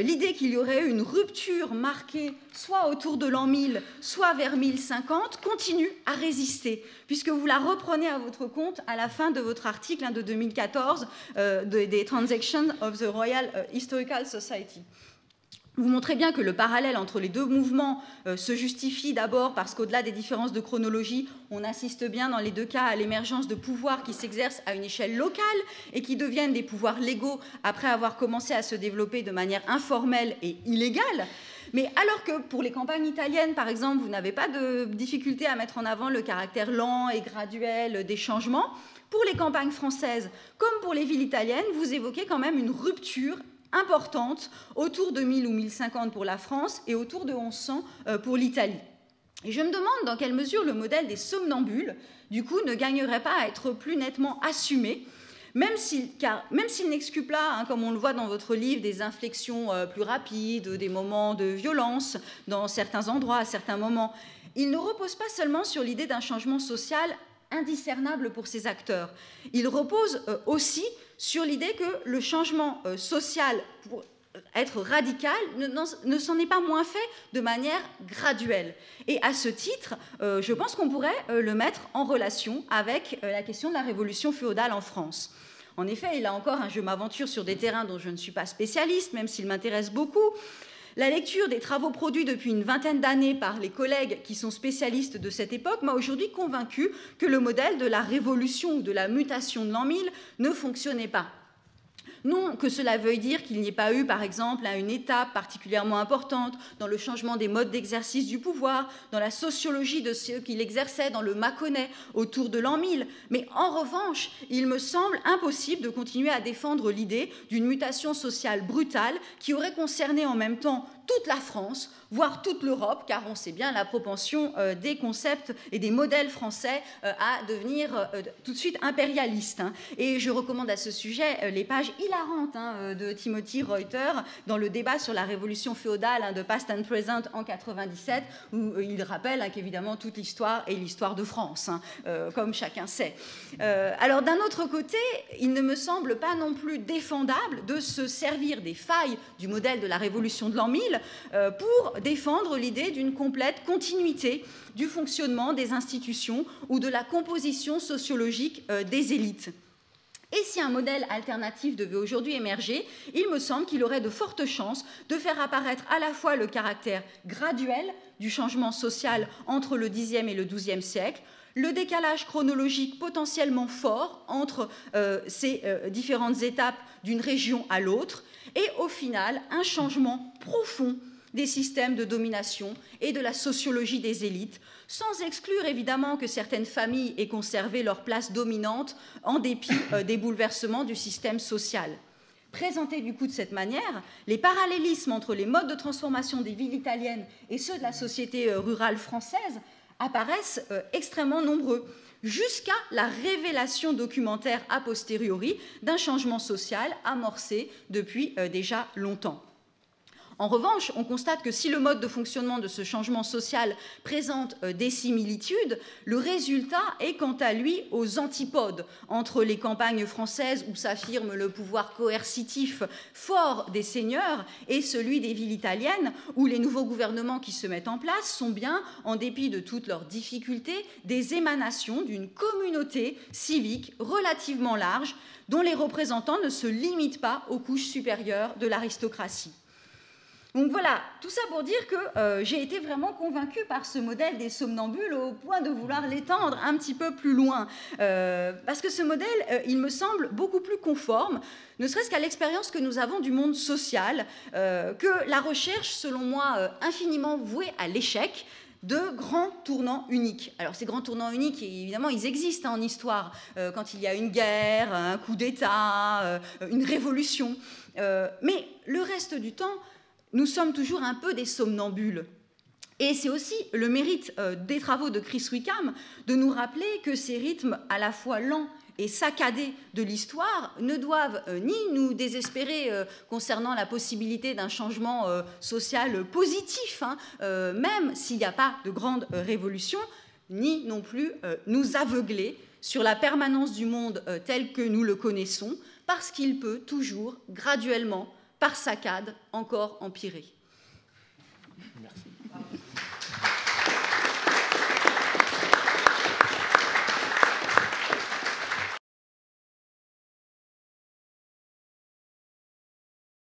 l'idée qu'il y aurait une rupture marquée soit autour de l'an 1000, soit vers 1050, continue à résister, puisque vous la reprenez à votre compte à la fin de votre article de 2014 des Transactions of the Royal Historical Society. Vous montrez bien que le parallèle entre les deux mouvements se justifie d'abord parce qu'au-delà des différences de chronologie, on assiste bien dans les deux cas à l'émergence de pouvoirs qui s'exercent à une échelle locale et qui deviennent des pouvoirs légaux après avoir commencé à se développer de manière informelle et illégale. Mais alors que pour les campagnes italiennes, par exemple, vous n'avez pas de difficulté à mettre en avant le caractère lent et graduel des changements, pour les campagnes françaises, comme pour les villes italiennes, vous évoquez quand même une rupture importante autour de 1000 ou 1050 pour la France et autour de 1100 pour l'Italie. Et je me demande dans quelle mesure le modèle des somnambules, du coup, ne gagnerait pas à être plus nettement assumé, même s'il n'exclut pas, comme on le voit dans votre livre, des inflexions plus rapides, des moments de violence dans certains endroits, à certains moments. Il ne repose pas seulement sur l'idée d'un changement social indiscernable pour ces acteurs. Il repose aussi sur l'idée que le changement social, pour être radical, ne s'en est pas moins fait de manière graduelle. Et à ce titre, je pense qu'on pourrait le mettre en relation avec la question de la révolution féodale en France. En effet, et là encore, je m'aventure sur des terrains dont je ne suis pas spécialiste, même s'ils m'intéressent beaucoup. La lecture des travaux produits depuis une vingtaine d'années par les collègues qui sont spécialistes de cette époque m'a aujourd'hui convaincu que le modèle de la révolution ou de la mutation de l'an 1000 ne fonctionnait pas. Non que cela veuille dire qu'il n'y ait pas eu, par exemple, une étape particulièrement importante dans le changement des modes d'exercice du pouvoir, dans la sociologie de ceux qui l'exerçaient, dans le Mâconnais, autour de l'an 1000. Mais en revanche, il me semble impossible de continuer à défendre l'idée d'une mutation sociale brutale qui aurait concerné en même temps toute la France, voire toute l'Europe, car on sait bien la propension des concepts et des modèles français à devenir tout de suite impérialistes. Et je recommande à ce sujet les pages hilarantes de Timothy Reuter dans le débat sur la révolution féodale de Past and Present en 97, où il rappelle qu'évidemment toute l'histoire est l'histoire de France, comme chacun sait. Alors d'un autre côté, il ne me semble pas non plus défendable de se servir des failles du modèle de la révolution de l'an 1000 pour défendre l'idée d'une complète continuité du fonctionnement des institutions ou de la composition sociologique des élites. Et si un modèle alternatif devait aujourd'hui émerger, il me semble qu'il aurait de fortes chances de faire apparaître à la fois le caractère graduel du changement social entre le Xe et le XIIe siècle, le décalage chronologique potentiellement fort entre ces différentes étapes d'une région à l'autre, et au final, un changement profond des systèmes de domination et de la sociologie des élites, sans exclure évidemment que certaines familles aient conservé leur place dominante en dépit des bouleversements du système social. Présentés du coup de cette manière, les parallélismes entre les modes de transformation des villes italiennes et ceux de la société rurale française apparaissent extrêmement nombreux, jusqu'à la révélation documentaire a posteriori d'un changement social amorcé depuis déjà longtemps. En revanche, on constate que si le mode de fonctionnement de ce changement social présente des similitudes, le résultat est quant à lui aux antipodes entre les campagnes françaises où s'affirme le pouvoir coercitif fort des seigneurs et celui des villes italiennes où les nouveaux gouvernements qui se mettent en place sont bien, en dépit de toutes leurs difficultés, des émanations d'une communauté civique relativement large dont les représentants ne se limitent pas aux couches supérieures de l'aristocratie. Donc voilà, tout ça pour dire que j'ai été vraiment convaincue par ce modèle des somnambules au point de vouloir l'étendre un petit peu plus loin. Parce que ce modèle, il me semble beaucoup plus conforme, ne serait-ce qu'à l'expérience que nous avons du monde social, que la recherche, selon moi, infiniment vouée à l'échec, de grands tournants uniques. Alors ces grands tournants uniques, évidemment, ils existent en histoire, quand il y a une guerre, un coup d'État, une révolution. Mais le reste du temps, nous sommes toujours un peu des somnambules. Et c'est aussi le mérite des travaux de Chris Wickham de nous rappeler que ces rythmes à la fois lents et saccadés de l'histoire ne doivent ni nous désespérer concernant la possibilité d'un changement social positif, même s'il n'y a pas de grande révolution, ni non plus nous aveugler sur la permanence du monde tel que nous le connaissons, parce qu'il peut toujours, graduellement, par saccades, encore empirer. Merci.